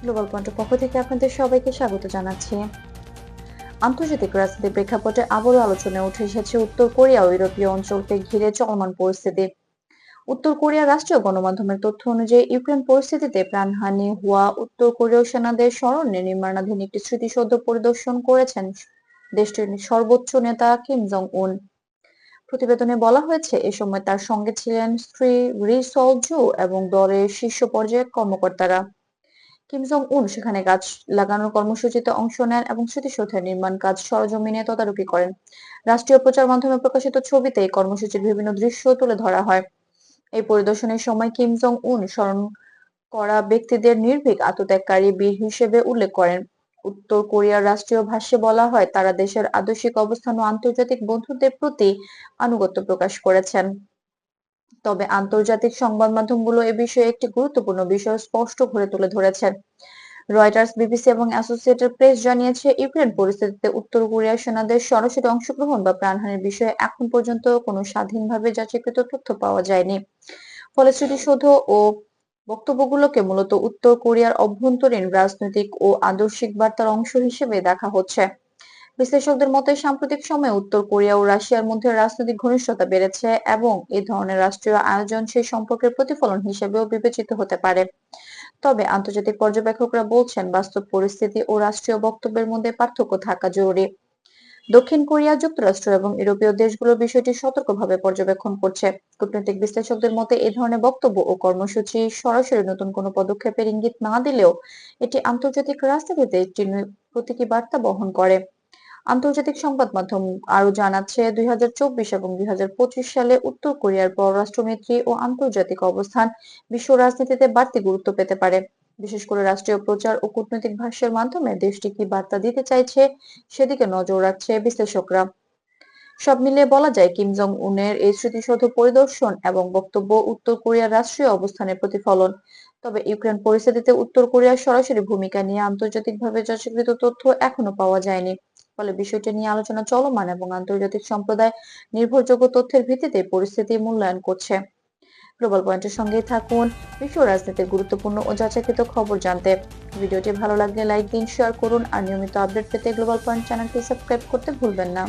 Global পয়েন্টের পক্ষ থেকে আপনাদের সবাইকে স্বাগত জানাচ্ছি। আন্তর্জাতিক রাজনীতির প্রেক্ষাপটে আবারও আলোচনায় উঠে এসেছে উত্তর কোরিয়া ও ইউরোপীয় অঞ্চলকে ঘিরে চলমান পরিস্থিতি। উত্তর কোরিয়ার রাষ্ট্রীয় গণমাধ্যমের তথ্য অনুযায়ী ইউক্রেন পরিস্থিতিতে প্রাণহানি হওয়া উত্তর কোরীয় সেনাদের স্মরণে নির্মাণাধীন একটি স্মৃতিসৌধ পরিদর্শন করেছেন দেশটির সর্বোচ্চ নেতা কিম জং উন। প্রতিবেদনে বলা হয়েছে, এ সময় তার সঙ্গে ছিলেন স্ত্রী রি সল জু এবং দলের শীর্ষ পর্যায়ের কর্মকর্তারা। কিম জং উন সেখানে গাছ লাগানোর কর্মসূচিতে অংশ নেন এবং স্মৃতিসৌধের নির্মাণ কাজ সরেজমিনে তদারকি করেন। রাষ্ট্রীয় প্রচার মাধ্যমে প্রকাশিত ছবিতে এই কর্মসূচির বিভিন্ন দৃশ্য তুলে ধরা হয়। এই পরিদর্শনের সময় কিম জং উন স্মরণ করা ব্যক্তিদের নির্ভীক আত্মত্যাগকারী বীর হিসেবে উল্লেখ করেন। উত্তর কোরিয়ার রাষ্ট্রীয় ভাষ্যে বলা হয়, তারা দেশের আদর্শিক অবস্থান ও আন্তর্জাতিক বন্ধুত্বের প্রতি আনুগত্য প্রকাশ করেছেন। তবে আন্তর্জাতিক সংবাদ মাধ্যমগুলো এ বিষয়ে একটি গুরুত্বপূর্ণ বিষয় স্পষ্ট করে তুলে ধরেছে। রয়টার্স, বিবিসি এবং অ্যাসোসিয়েটেড প্রেস জানিয়েছে, ইউক্রেন পরিস্থিতিতে উত্তর কোরিয়ার সেনাদের সরাসরি অংশগ্রহণ বা প্রাণহানির বিষয়ে এখন পর্যন্ত কোনো স্বাধীনভাবে যাচাইকৃত তথ্য পাওয়া যায়নি। ফলে স্মৃতিসৌধ ও বক্তব্যগুলোকে মূলত উত্তর কোরিয়ার অভ্যন্তরীণ রাজনৈতিক ও আদর্শিক বার্তার অংশ হিসেবে দেখা হচ্ছে। বিশ্লেষকদের মতে, সাম্প্রতিক সময়ে উত্তর কোরিয়া ও রাশিয়ার মধ্যে রাজনৈতিক ঘনিষ্ঠতা বেড়েছে এবং এ ধরনের রাষ্ট্রীয় আয়োজন সেই সম্পর্কের প্রতিফলন হিসেবেও বিবেচিত হতে পারে। তবে আন্তর্জাতিক পর্যবেক্ষকরা বলছেন, বাস্তব পরিস্থিতি ও রাষ্ট্রীয় বক্তব্যের মধ্যে পার্থক্য থাকা জরুরি। দক্ষিণ কোরিয়া, যুক্তরাষ্ট্র এবং ইউরোপীয় দেশগুলো বিষয়টি সতর্কভাবে পর্যবেক্ষণ করছে। কূটনৈতিক বিশ্লেষকদের মতে, এই ধরনের বক্তব্য ও কর্মসূচি সরাসরি নতুন কোনো পদক্ষেপের ইঙ্গিত না দিলেও এটি আন্তর্জাতিক রাজনীতিতে একটি প্রতীকী বার্তা বহন করে। আন্তর্জাতিক সংবাদ মাধ্যম আরো জানাচ্ছে, 2024 এবং 2025 সালে উত্তর কোরিয়ার পররাষ্ট্রনীতি ও আন্তর্জাতিক অবস্থান বিশ্ব রাজনীতিতে বাড়তি গুরুত্ব পেতে পারে। বিশেষ করে রাষ্ট্রীয় প্রচার ও কূটনৈতিক ভাষ্যের মাধ্যমে দেশটি কি বার্তা দিতে চাইছে সেদিকে নজর রাখছে বিশ্লেষকরা। সব মিলিয়ে বলা যায়, কিম জং উনের এই স্মৃতিসৌধ পরিদর্শন এবং বক্তব্য উত্তর কোরিয়ার রাষ্ট্রীয় অবস্থানের প্রতিফলন। তবে ইউক্রেন পরিস্থিতিতে উত্তর কোরিয়ার সরাসরি ভূমিকা নিয়ে আন্তর্জাতিকভাবে যাচাইকৃত তথ্য এখনো পাওয়া যায়নি। ফলে বিষয়টি নিয়ে আলোচনা চলমান এবং আন্তর্জাতিক সম্প্রদায় নির্ভরযোগ্য তথ্যের ভিত্তিতে পরিস্থিতি মূল্যায়ন করছে। গ্লোবাল পয়েন্টের সঙ্গেই থাকুন বিশ্ব রাজনীতির গুরুত্বপূর্ণ ও যাচাইকৃত খবর জানতে। ভিডিওটি ভালো লাগলে লাইক দিন, শেয়ার করুন আর নিয়মিত আপডেট পেতে গ্লোবাল পয়েন্ট চ্যানেলটি সাবস্ক্রাইব করতে ভুলবেন না।